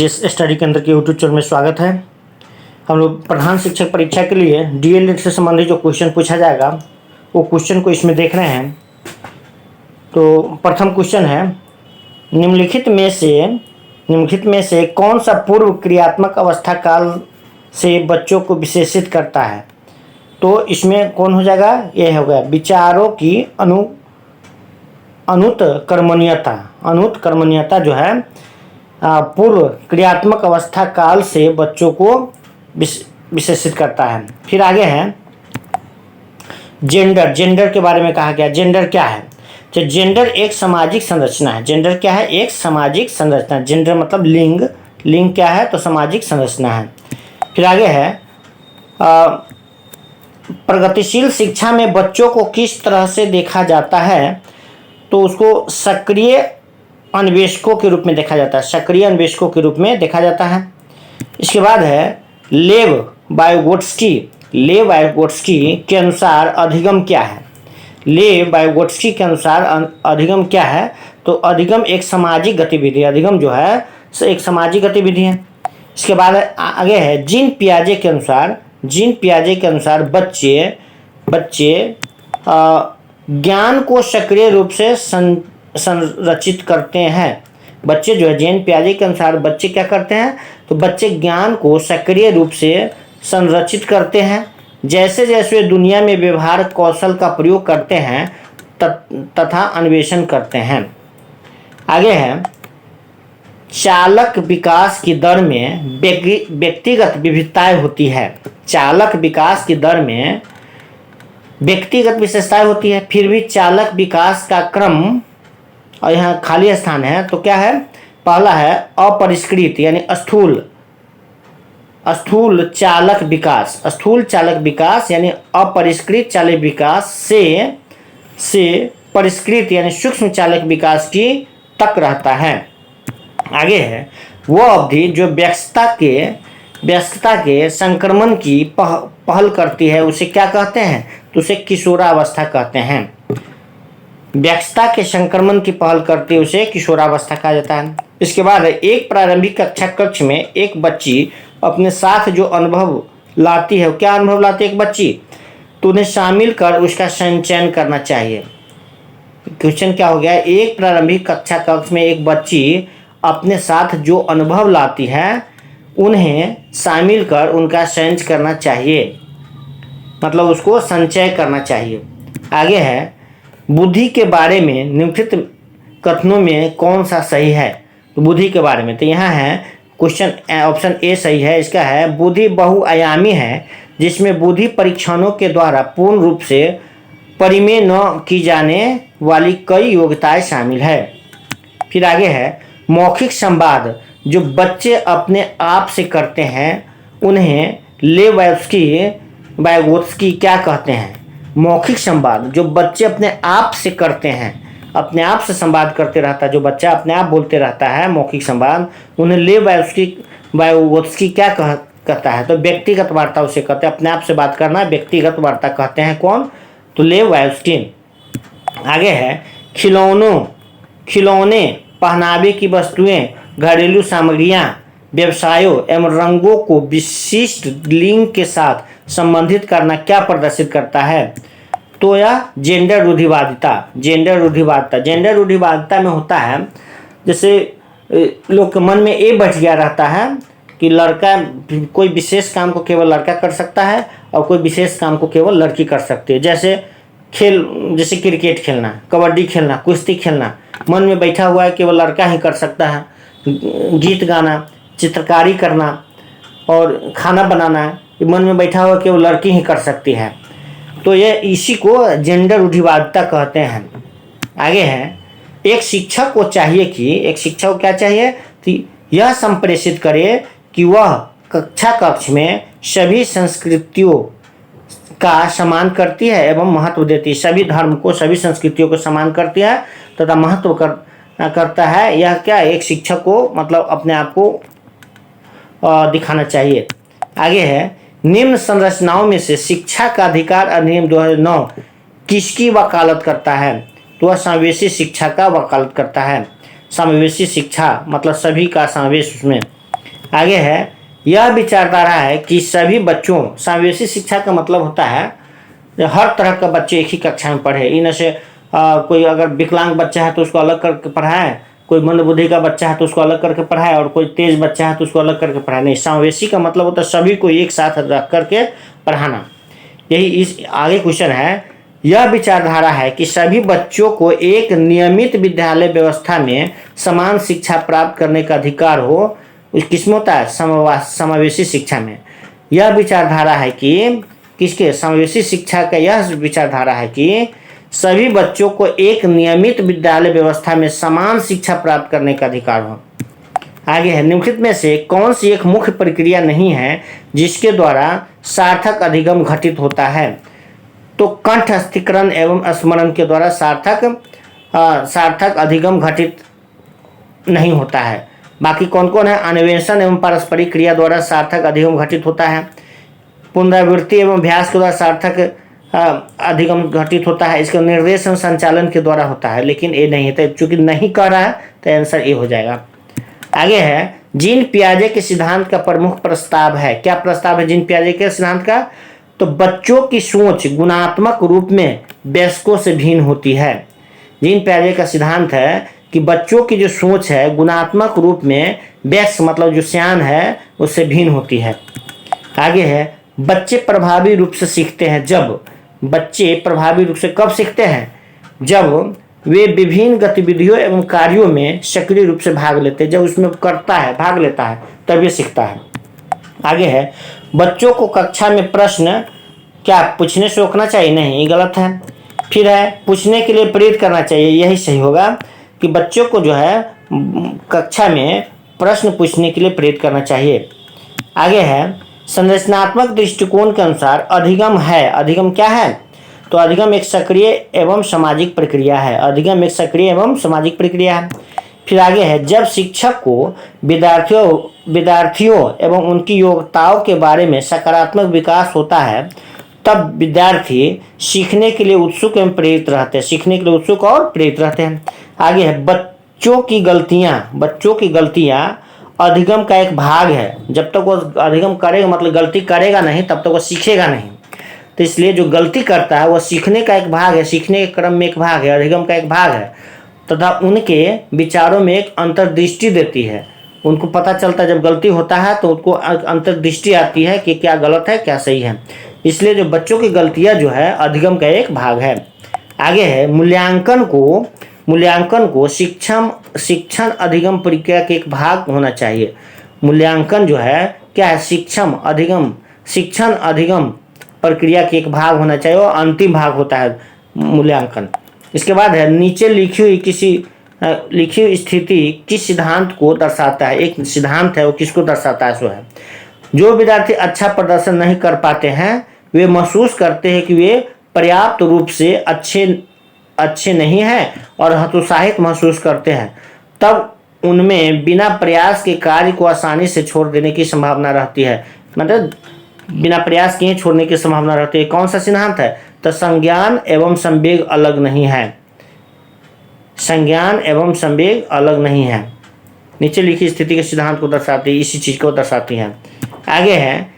जिस स्टडी केंद्र के यूट्यूब चैनल में स्वागत है। हम लोग प्रधान शिक्षक परीक्षा के लिए डीएलएड से संबंधित जो क्वेश्चन पूछा जाएगा वो क्वेश्चन को इसमें देख रहे हैं। तो प्रथम क्वेश्चन है, निम्नलिखित में से कौन सा पूर्व क्रियात्मक अवस्था काल से बच्चों को विशेषित करता है। तो इसमें कौन हो जाएगा, यह हो गया विचारों की अनुत्कर्मण्यता जो है पूर्व क्रियात्मक अवस्था काल से बच्चों को विशेषित करता है। फिर आगे है जेंडर के बारे में कहा गया। जेंडर क्या है, तो जेंडर एक सामाजिक संरचना है। जेंडर क्या है, एक सामाजिक संरचना। जेंडर मतलब लिंग क्या है, तो सामाजिक संरचना है। फिर आगे है प्रगतिशील शिक्षा में बच्चों को किस तरह से देखा जाता है, तो उसको सक्रिय अन्वेषकों के रूप में देखा जाता है। सक्रिय अन्वेषकों के रूप में देखा जाता है। इसके बाद है लेव वाइगोट्स्की के अनुसार अधिगम क्या है। लेव वाइगोट्स्की के अनुसार अधिगम क्या है, तो अधिगम एक सामाजिक गतिविधि। अधिगम जो है एक सामाजिक गतिविधि है। इसके बाद आगे है जीन पियाजे के अनुसार बच्चे ज्ञान को सक्रिय रूप से संरचित करते हैं। बच्चे जो है जीन पियाजे के अनुसार बच्चे क्या करते हैं, तो बच्चे ज्ञान को सक्रिय रूप से संरचित करते हैं। जैसे जैसे वे दुनिया में व्यवहार कौशल का प्रयोग करते हैं तथा अन्वेषण करते हैं। आगे है चालक विकास की दर में व्यक्तिगत विविधताएं होती है। चालक विकास की दर में व्यक्तिगत विशेषताएं होती है। फिर भी चालक विकास का क्रम, और यहाँ खाली स्थान है, तो क्या है, पहला है अपरिष्कृत यानी स्थूल चालक विकास यानी अपरिष्कृत चालक विकास से परिष्कृत यानी सूक्ष्म चालक विकास की तक रहता है। आगे है वो अवधि जो व्यस्तता के संक्रमण की पहल करती है, उसे क्या कहते हैं, तो उसे किशोरावस्था कहते हैं। व्यस्तता के संक्रमण की पहल करती है, उसे किशोरावस्था कहा जाता है। इसके बाद एक प्रारंभिक कक्षा कक्ष में एक बच्ची अपने साथ जो अनुभव लाती है, क्या अनुभव लाती है एक बच्ची, तो उन्हें शामिल कर उसका संचयन करना चाहिए। क्वेश्चन क्या हो गया, एक प्रारंभिक कक्षा कक्ष में एक बच्ची अपने साथ जो अनुभव लाती है उन्हें शामिल कर उनका संचय करना चाहिए, मतलब उसको संचय करना चाहिए। आगे है बुद्धि के बारे में निम्नलिखित कथनों में कौन सा सही है। तो बुद्धि के बारे में, तो यहाँ है क्वेश्चन ऑप्शन ए सही है। इसका है बुद्धि बहुआयामी है जिसमें बुद्धि परीक्षणों के द्वारा पूर्ण रूप से परिमेय न की जाने वाली कई योग्यताएं शामिल है। फिर आगे है मौखिक संवाद जो बच्चे अपने आप से करते हैं उन्हें वाइगोत्स्की क्या कहते हैं। मौखिक संवाद जो बच्चे अपने आप से करते हैं, अपने आप से संवाद करते रहता है, जो बच्चा अपने आप बोलते रहता है, मौखिक संवाद, उन्हें वाइगोत्स्की क्या कहता है, तो व्यक्तिगत वार्ता उसे कहते हैं। अपने आप से बात करना व्यक्तिगत वार्ता कहते हैं। कौन, तो वाइगोत्स्की। आगे है खिलौने, पहनावे की वस्तुएं, घरेलू सामग्रियां, व्यवसायों एवं रंगों को विशिष्ट लिंग के साथ संबंधित करना क्या प्रदर्शित करता है, तो यह जेंडर रूढ़िवादिता में होता है। जैसे लोग के मन में ये बैठ गया रहता है कि लड़का कोई विशेष काम को केवल लड़का कर सकता है और कोई विशेष काम को केवल लड़की कर सकती है। जैसे क्रिकेट खेलना, कबड्डी खेलना, कुश्ती खेलना मन में बैठा हुआ है केवल लड़का ही कर सकता है। गीत गाना, चित्रकारी करना और खाना बनाना मन में बैठा हुआ केवल लड़की ही कर सकती है। तो ये इसी को जेंडर रूढ़िवादिता कहते हैं। आगे है एक शिक्षक को क्या चाहिए, तो यह संप्रेषित करे कि वह कक्ष में सभी संस्कृतियों का सम्मान करती है एवं महत्व देती है। सभी धर्म को, सभी संस्कृतियों को सम्मान करती है तथा महत्व करता है। यह क्या, एक शिक्षक को मतलब अपने आप को दिखाना चाहिए। आगे है निम्न संरचनाओं में से शिक्षा का अधिकार अधिनियम 2009 किसकी वकालत करता है, तो वह समावेशी शिक्षा का वकालत करता है। समावेशी शिक्षा मतलब सभी का समावेश उसमें। आगे है, यह विचारधारा है कि सभी बच्चों, समावेशी शिक्षा का मतलब होता है हर तरह का बच्चे एक ही कक्षा में पढ़े। इनमें से कोई अगर विकलांग बच्चा है तो उसको अलग करके पढ़ाएं, कोई मंदबुद्धि का बच्चा है तो उसको अलग करके पढ़ाए, और कोई तेज बच्चा है तो उसको अलग करके पढ़ाए। नहीं, समावेशी का मतलब होता है सभी को एक साथ रख करके पढ़ाना। यही इस आगे क्वेश्चन है, यह विचारधारा है कि सभी बच्चों को एक नियमित विद्यालय व्यवस्था में समान शिक्षा प्राप्त करने का अधिकार हो, किसमें होता है, समावेशी शिक्षा में। यह विचारधारा है कि किसके, समावेशी शिक्षा का यह विचारधारा है कि सभी बच्चों को एक नियमित विद्यालय व्यवस्था में समान शिक्षा प्राप्त करने का अधिकार हो। आगे है, निम्नलिखित में से कौन सी एक मुख्य प्रक्रिया नहीं है जिसके द्वारा सार्थक अधिगम घटित होता है। तो कंठस्थीकरण एवं स्मरण के द्वारा सार्थक अधिगम घटित नहीं होता है। बाकी कौन कौन है, अन्वेषण एवं पारस्परिक क्रिया द्वारा सार्थक अधिगम घटित होता है, पुनरावृत्ति एवं अभ्यास के द्वारा सार्थक अधिगम घटित होता है, इसके निर्देश एवं संचालन के द्वारा होता है। लेकिन ये नहीं है, तो चूंकि नहीं कह रहा है तो आंसर ए हो जाएगा। आगे है, जीन पियाजे के सिद्धांत का प्रमुख प्रस्ताव है। क्या प्रस्ताव है जीन पियाजे के सिद्धांत का, तो बच्चों की सोच गुणात्मक रूप में वयस्कों से भिन्न होती है। जीन पियाजे का सिद्धांत है कि बच्चों की जो सोच है गुणात्मक रूप में वयस्क मतलब जो सियान है उससे भिन्न होती है। आगे है, बच्चे प्रभावी रूप से सीखते हैं जब, बच्चे प्रभावी रूप से कब सीखते हैं, जब वे विभिन्न गतिविधियों एवं कार्यों में सक्रिय रूप से भाग लेते हैं। जब उसमें करता है, भाग लेता है, तब ये सीखता है। आगे है, बच्चों को कक्षा में प्रश्न क्या पूछने से रोकना चाहिए, नहीं, ये गलत है। फिर है, पूछने के लिए प्रेरित करना चाहिए, यही सही होगा कि बच्चों को जो है कक्षा में प्रश्न पूछने के लिए प्रेरित करना चाहिए। आगे है, संरचनात्मक दृष्टिकोण के अनुसार अधिगम है, अधिगम क्या है, तो अधिगम एक सक्रिय एवं सामाजिक प्रक्रिया है। अधिगम एक सक्रिय एवं सामाजिक प्रक्रिया है। फिर आगे है, जब शिक्षक को विद्यार्थियों एवं उनकी योग्यताओं के बारे में सकारात्मक विकास होता है तब विद्यार्थी सीखने के लिए उत्सुक एवं प्रेरित रहते हैं, सीखने के लिए उत्सुक और प्रेरित रहते हैं। आगे है, बच्चों की गलतियां अधिगम का एक भाग है। जब तक वो अधिगम करेगा मतलब गलती करेगा नहीं तब तक वो सीखेगा नहीं। तो इसलिए जो गलती करता है वह सीखने का एक भाग है, सीखने के क्रम में एक भाग है, अधिगम का एक भाग है, तथा उनके विचारों में एक अंतर्दृष्टि देती है। उनको पता चलता है जब गलती होता है तो उनको अंतर्दृष्टि आती है कि क्या गलत है क्या सही है। इसलिए जो बच्चों की गलतियां जो है अधिगम का एक भाग है। आगे है, मूल्यांकन को शिक्षण अधिगम प्रक्रिया के एक भाग होना चाहिए। मूल्यांकन जो है क्या है, शिक्षण अधिगम प्रक्रिया के एक भाग होना चाहिए और अंतिम भाग होता है मूल्यांकन। इसके बाद है, नीचे लिखी हुई स्थिति किस सिद्धांत को दर्शाता है। एक सिद्धांत है, वो किसको दर्शाता है, सो है, जो विद्यार्थी अच्छा प्रदर्शन नहीं कर पाते हैं वे महसूस करते हैं कि वे पर्याप्त रूप से अच्छे नहीं हैं और हतोत्साहित महसूस करते हैं, तब उनमें बिना प्रयास के कार्य को आसानी से छोड़ देने की संभावना रहती है। मतलब बिना प्रयास किए छोड़ने की संभावना रहती है। कौन सा सिद्धांत है, तो संज्ञान एवं संवेग अलग नहीं है, संज्ञान एवं संवेग अलग नहीं है। नीचे लिखी स्थिति के सिद्धांत को दर्शाती, इसी चीज को दर्शाती है। आगे है,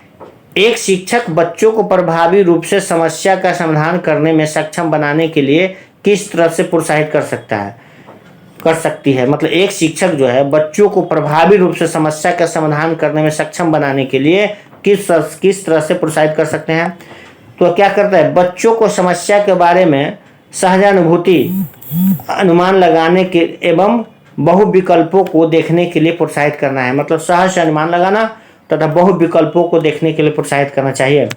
एक शिक्षक बच्चों को प्रभावी रूप से समस्या का समाधान करने में सक्षम बनाने के लिए किस तरह से प्रोत्साहित कर सकती है। मतलब एक शिक्षक जो है बच्चों को प्रभावी रूप से समस्या का समाधान करने में सक्षम बनाने के लिए किस तरह से प्रोत्साहित कर सकते हैं। तो क्या करता है, बच्चों को समस्या के बारे में सहजानुभूति, अनुमान लगाने के एवं बहु विकल्पों को देखने के लिए प्रोत्साहित करना है। मतलब सहज से अनुमान लगाना तथा बहु विकल्पों को देखने के लिए प्रोत्साहित करना चाहिए।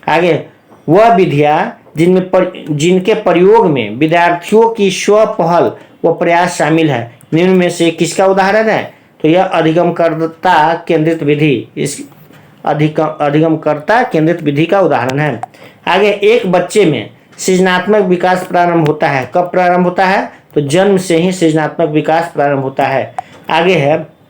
आगे, वह विधियाँ जिनके प्रयोग में विद्यार्थियों की स्व पहल व प्रयास शामिल है, निम्न में से किसका उदाहरण है, तो यह अधिगमकर्ता केंद्रित विधि, इस अधिगमकर्ता केंद्रित विधि का उदाहरण है। आगे, एक बच्चे में सृजनात्मक विकास प्रारंभ होता है, कब प्रारंभ होता है, तो जन्म से ही सृजनात्मक विकास प्रारंभ होता है। आगे है,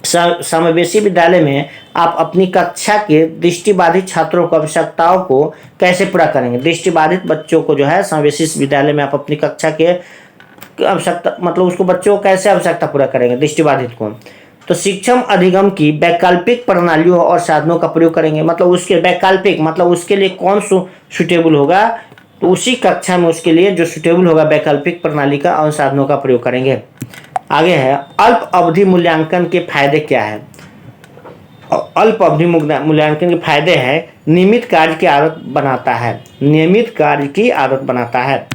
समावेशी विद्यालय में आप अपनी कक्षा के दृष्टिबाधित छात्रों की आवश्यकताओं को कैसे पूरा करेंगे। दृष्टिबाधित बच्चों को जो है समावेशी विद्यालय में आप अपनी कक्षा के आवश्यकता मतलब उसको बच्चों को कैसे आवश्यकता पूरा करेंगे दृष्टिबाधित को, तो शिक्षण अधिगम की वैकल्पिक प्रणालियों और साधनों का प्रयोग करेंगे। मतलब उसके वैकल्पिक मतलब उसके लिए कौन सुटेबल होगा, तो उसी कक्षा में उसके लिए जो सुटेबल होगा वैकल्पिक प्रणाली का और साधनों का प्रयोग करेंगे। आगे है अल्प अवधि मूल्यांकन के फायदे क्या है। अल्प अवधि मूल्यांकन के फायदे हैं नियमित कार्य की आदत बनाता है, नियमित कार्य की आदत बनाता है।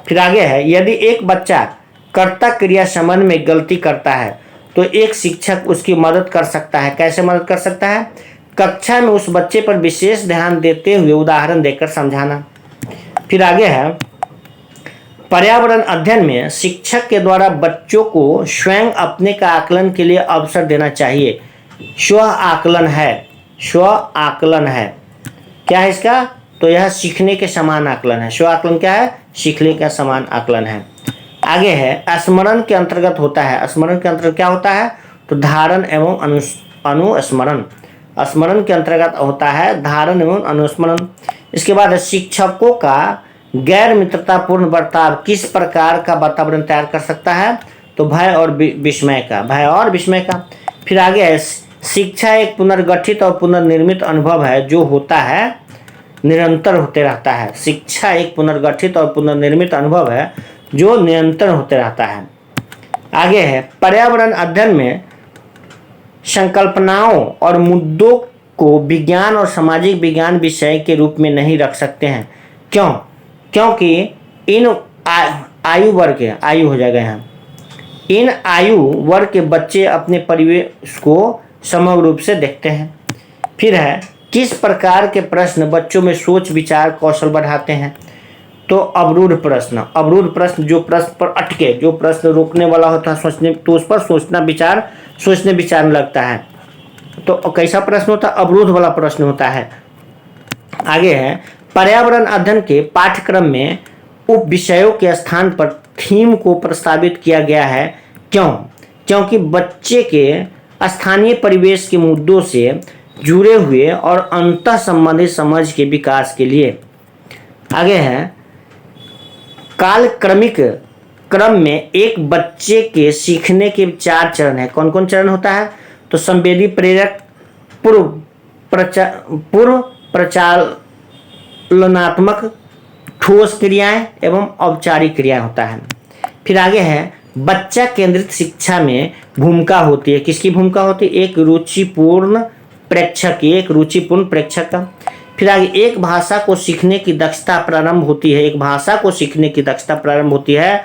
फिर आगे है यदि एक बच्चा कर्ता क्रिया संबंध में गलती करता है तो एक शिक्षक उसकी मदद कर सकता है। कैसे मदद कर सकता है? कक्षा में उस बच्चे पर विशेष ध्यान देते हुए उदाहरण देकर समझाना। फिर आगे है पर्यावरण अध्ययन में शिक्षक के द्वारा बच्चों को स्वयं अपने का आकलन के लिए अवसर देना चाहिए। स्व आकलन है, स्व आकलन है। क्या है इसका? तो यह सीखने के समान आकलन है। स्व आकलन क्या है? सीखने का समान आकलन है। आगे है स्मरण के अंतर्गत होता है। स्मरण के अंतर्गत क्या होता है? तो धारण एवं अनुस्मरण। स्मरण के अंतर्गत होता है धारण एवं अनुस्मरण। इसके बाद शिक्षकों का गैर मित्रतापूर्ण बर्ताव किस प्रकार का वातावरण तैयार कर सकता है? तो भय और विस्मय का, भय और विस्मय का। फिर आगे है शिक्षा एक पुनर्गठित और पुनर्निर्मित अनुभव है जो होता है निरंतर होते रहता है। शिक्षा एक पुनर्गठित और पुनर्निर्मित अनुभव है जो निरंतर होते रहता है। आगे है पर्यावरण अध्ययन में संकल्पनाओं और मुद्दों को विज्ञान और सामाजिक विज्ञान विषय के रूप में नहीं रख सकते हैं। क्यों? क्योंकि इन आयु वर्ग, आयु हो जाएगा यहाँ, इन आयु वर्ग के बच्चे अपने परिवेश को समग्र रूप से देखते हैं। फिर है किस प्रकार के प्रश्न बच्चों में सोच विचार कौशल बढ़ाते हैं? तो अवरुद्ध प्रश्न, अवरुद्ध प्रश्न जो प्रश्न पर अटके, जो प्रश्न रोकने वाला होता है सोचने, तो उस पर सोचने विचारने लगता है। तो कैसा प्रश्न होता है? अवरुद्ध वाला प्रश्न होता है। आगे है पर्यावरण अध्ययन के पाठ्यक्रम में उप विषयों के स्थान पर थीम को प्रस्तावित किया गया है। क्यों? क्योंकि बच्चे के स्थानीय परिवेश के मुद्दों से जुड़े हुए और अंतः संबंधित समझ के विकास के लिए। आगे है कालक्रमिक क्रम में एक बच्चे के सीखने के 4 चरण है। कौन कौन चरण होता है? तो संवेदी, प्रेरक, पूर्व प्रचालनात्मक, ठोस क्रियाएं एवं औपचारिक क्रियाएं होता है। फिर आगे है बच्चा केंद्रित शिक्षा में भूमिका होती है। किसकी भूमिका होती है? एक रुचिपूर्ण प्रेक्षक, एक रुचिपूर्ण प्रेक्षक का। फिर आगे एक भाषा को सीखने की दक्षता प्रारंभ होती है। एक भाषा को सीखने की दक्षता प्रारंभ होती है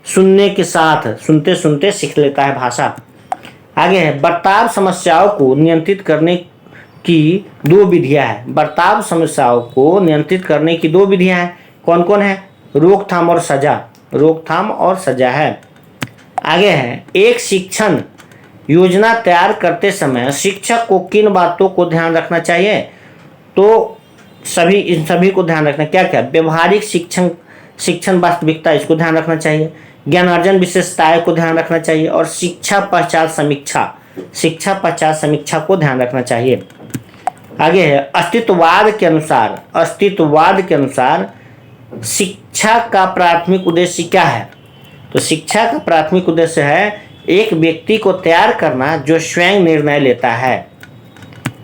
सुनने के साथ, सुनते सुनते सीख लेता है भाषा। आगे है बर्ताव समस्याओं को नियंत्रित करने की 2 विधियां हैं। बर्ताव समस्याओं को नियंत्रित करने की 2 विधियां हैं। कौन कौन है? रोकथाम और सजा, रोकथाम और सजा है। आगे है एक शिक्षण योजना तैयार करते समय शिक्षक को किन बातों को ध्यान रखना चाहिए? तो इन सभी को ध्यान रखना। क्या क्या? व्यवहारिक शिक्षण वास्तविकता, इसको ध्यान रखना चाहिए। ज्ञानार्जन विशेषताएं को ध्यान रखना चाहिए और शिक्षा पश्चात समीक्षा को ध्यान रखना चाहिए। आगे है अस्तित्ववाद के अनुसार शिक्षा का प्राथमिक उद्देश्य क्या है? तो शिक्षा का प्राथमिक उद्देश्य है एक व्यक्ति को तैयार करना जो स्वयं निर्णय लेता है।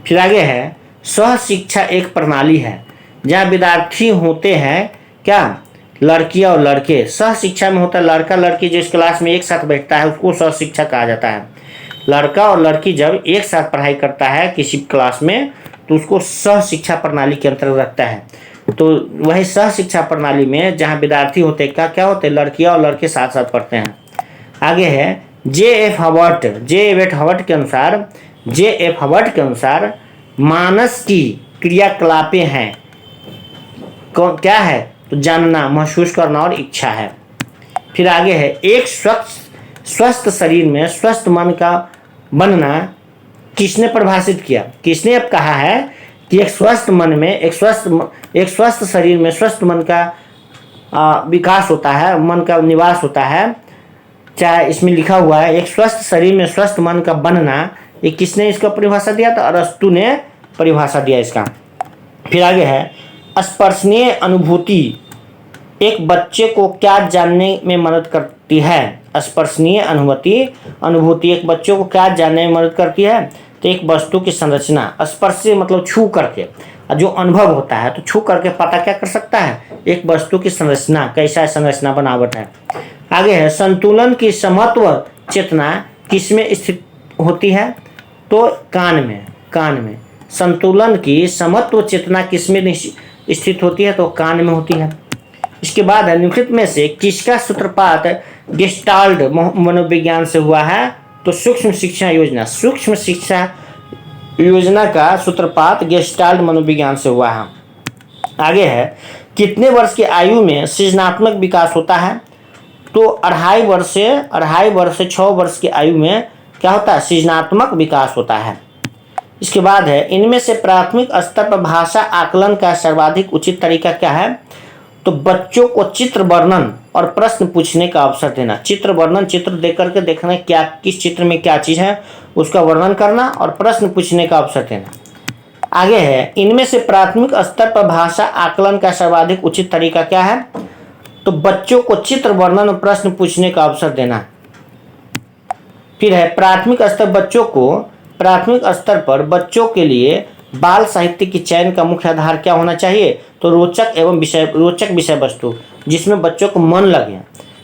फिर आगे है सह शिक्षा एक प्रणाली है जहाँ विद्यार्थी होते हैं, क्या? लड़कियां और लड़के। सह शिक्षा में होता है लड़का लड़की जिस क्लास में एक साथ बैठता है उसको सह शिक्षा कहा जाता है। लड़का और लड़की जब एक साथ पढ़ाई करता है किसी क्लास में तो उसको सह शिक्षा प्रणाली के अंतर्गत रखता है। तो वही सह शिक्षा प्रणाली में जहाँ विद्यार्थी होते क्या क्या होते? लड़कियां और लड़के साथ साथ पढ़ते हैं। आगे है जे एफ हवर्ट के अनुसार मानस की क्रियाकलापें हैं। क्या है? तो जानना, महसूस करना और इच्छा है। फिर आगे है एक स्वस्थ शरीर में स्वस्थ मन का बनना किसने परिभाषित किया? किसने अब कहा है कि एक स्वस्थ शरीर में स्वस्थ मन का विकास होता है, मन का निवास होता है। चाहे इसमें लिखा हुआ है एक स्वस्थ शरीर में स्वस्थ मन का बनना, ये किसने इसका परिभाषा दिया? तो अरस्तु ने परिभाषा दिया इसका। फिर आगे है स्पर्शनीय अनुभूति एक बच्चे को क्या जानने में मदद करती करती है? स्पर्शनीय अनुभूति एक बच्चों को क्या जानने में मदद करती है? तो एक वस्तु की संरचना, स्पर्श से मतलब छू करके जो अनुभव होता है, तो छू करके पता क्या कर सकता है? एक वस्तु की संरचना, कैसा संरचना बनावट है। आगे है, संतुलन की समत्व चेतना किसमें स्थित होती है? तो कान में। संतुलन की समत्व चेतना किसमें स्थित होती है? तो कान में होती है। इसके बाद है, निम्नलिखित में से किसका सूत्रपात गेस्टाल्ट मनोविज्ञान से हुआ है? तो सूक्ष्म शिक्षा योजना का सूत्रपात गेस्टाल्ट मनोविज्ञान से हुआ है। आगे है, कितने वर्ष की आयु में सृजनात्मक विकास होता है? तो 2.5 वर्ष से 6 वर्ष की आयु में क्या होता है? सृजनात्मक विकास होता है। इसके बाद है, इनमें से प्राथमिक स्तर पर भाषा आकलन का सर्वाधिक उचित तरीका क्या है? तो बच्चों को चित्र वर्णन और प्रश्न पूछने का अवसर देना। चित्र वर्णन, चित्र देख करके देखना क्या, किस चित्र में क्या चीज़ है उसका वर्णन करना और प्रश्न पूछने का अवसर देना। आगे है, इनमें से प्राथमिक स्तर पर भाषा आकलन का सर्वाधिक उचित तरीका क्या है? तो बच्चों को चित्र वर्णन और प्रश्न पूछने का अवसर देना। फिर है, प्राथमिक स्तर पर बच्चों के लिए बाल साहित्य की चयन का मुख्य आधार क्या होना चाहिए? तो रोचक विषय वस्तु जिसमें बच्चों को मन लगे।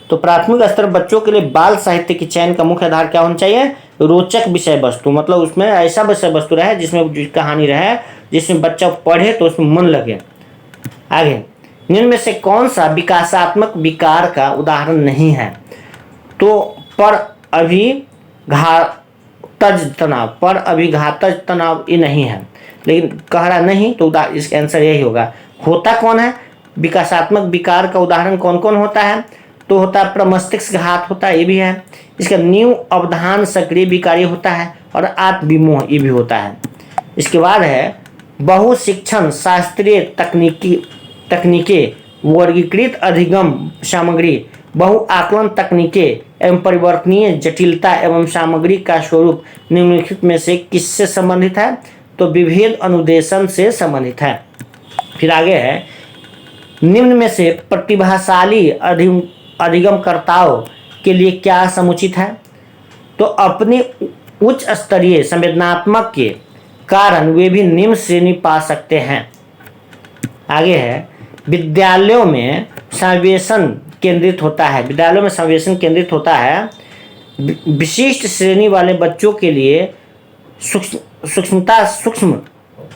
तो प्राथमिक स्तर बच्चों के लिए बाल साहित्य की चयन का मुख्य आधार क्या होना चाहिए? रोचक विषय वस्तु, मतलब उसमें ऐसा विषय वस्तु रहे जिसमें कहानी रहे, जिसमें बच्चा पढ़े तो उसमें मन लगे। आगे, निम्न में से कौन सा विकासात्मक विकार का उदाहरण नहीं है? तो पर अभिघातज तनाव ये नहीं है, लेकिन कह रहा नहीं, तो इसका आंसर यही होगा। होता कौन है? विकासात्मक विकार का उदाहरण कौन कौन होता है? तो होता है प्रमस्तिष्क घात होता है, ये भी है। इसका न्यू अवधान सक्रिय विकारी होता है और आत्मविमोह ये भी होता है। इसके बाद है, बहुशिक्षण शास्त्रीय तकनीकें, वर्गीकृत अधिगम सामग्री, बहुआकलन तकनीकें एवं परिवर्तनीय जटिलता एवं सामग्री का स्वरूप निम्नलिखित में से किससे संबंधित है? तो विभेद अनुदेशन से संबंधित है। फिर आगे है, निम्न में से प्रतिभाशाली अधिगमकर्ताओं के लिए क्या समुचित है? तो अपनी उच्च स्तरीय संवेदनात्मक के कारण वे भी निम्न श्रेणी पा सकते हैं। आगे है, विद्यालयों में संवेशन केंद्रित होता है विशिष्ट श्रेणी वाले बच्चों के लिए सूक्ष्म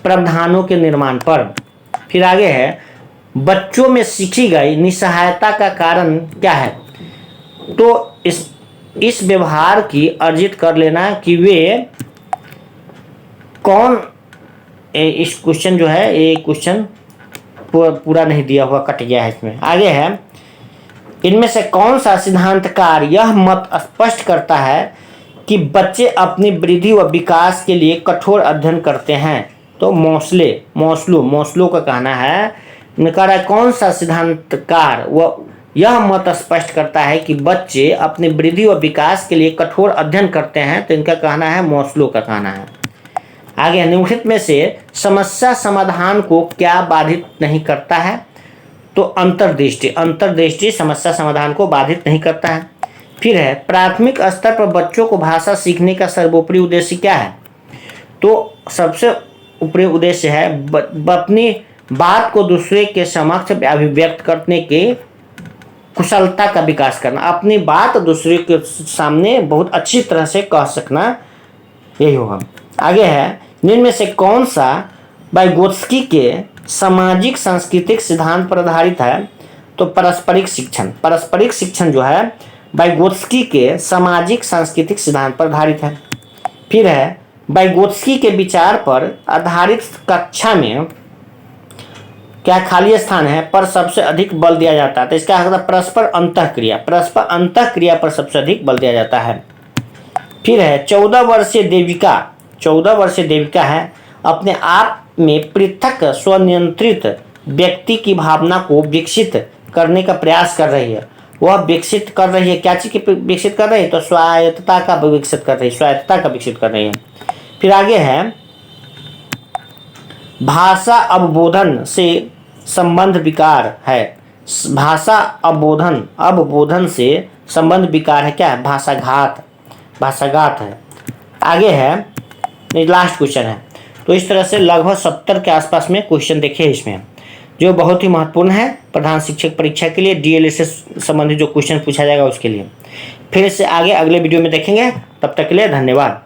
प्रावधानों के निर्माण पर। फिर आगे है, बच्चों में सीखी गई निस्सहायता का कारण क्या है? तो इस व्यवहार की अर्जित कर लेना कि वे कौन, इस क्वेश्चन जो है ये क्वेश्चन पूरा नहीं दिया हुआ, कट गया है इसमें। आगे है, इनमें से कौन सा सिद्धांतकार यह मत स्पष्ट करता है कि बच्चे अपनी वृद्धि व विकास के लिए कठोर अध्ययन करते हैं? तो मोस्लो का कहना है, कह रहा है कौन सा सिद्धांतकार वह यह मत स्पष्ट करता है कि बच्चे अपनी वृद्धि व विकास के लिए कठोर अध्ययन करते हैं? तो इनका कहना है मोस्लो का कहना है। आगे, निम्नलिखित में से समस्या समाधान को क्या बाधित नहीं करता है? तो अंतर्दृष्टि समस्या समाधान को बाधित नहीं करता है। फिर है, प्राथमिक स्तर पर बच्चों को भाषा सीखने का सर्वोपरि उद्देश्य क्या है? तो सबसे ऊपरी उद्देश्य है अपनी बात को दूसरे के समक्ष अभिव्यक्त करने के कुशलता का विकास करना, अपनी बात दूसरे के सामने बहुत अच्छी तरह से कह सकना, यही होगा। आगे है, निम्न में से कौन सा वाइगोत्स्की के सामाजिक सांस्कृतिक सिद्धांत पर आधारित है? तो पारस्परिक शिक्षण जो है वाइगोत्स्की के सामाजिक सांस्कृतिक सिद्धांत पर आधारित है। फिर है, वाइगोत्स्की के विचार पर आधारित कक्षा में क्या खाली स्थान है पर सबसे अधिक बल दिया जाता है? तो इसका अर्थ परस्पर अंतःक्रिया पर सबसे अधिक बल दिया जाता है। फिर है, 14 वर्षीय देविका है, अपने आप में पृथक स्वनियंत्रित व्यक्ति की भावना को विकसित करने का प्रयास कर रही है। वह विकसित कर रही है, क्या चीज़ की विकसित कर रही है? तो स्वायत्तता का विकसित कर रही है। फिर आगे है, भाषा अवबोधन से संबंध विकार है। भाषा अवबोधन से संबंध विकार है, क्या है? भाषाघात, भाषाघात है। आगे है, लास्ट क्वेश्चन है। तो इस तरह से लगभग 70 के आसपास में क्वेश्चन देखिए इसमें, जो बहुत ही महत्वपूर्ण है प्रधान शिक्षक परीक्षा के लिए, डीएलएड से संबंधित जो क्वेश्चन पूछा जाएगा उसके लिए। फिर इससे आगे अगले वीडियो में देखेंगे। तब तक के लिए धन्यवाद।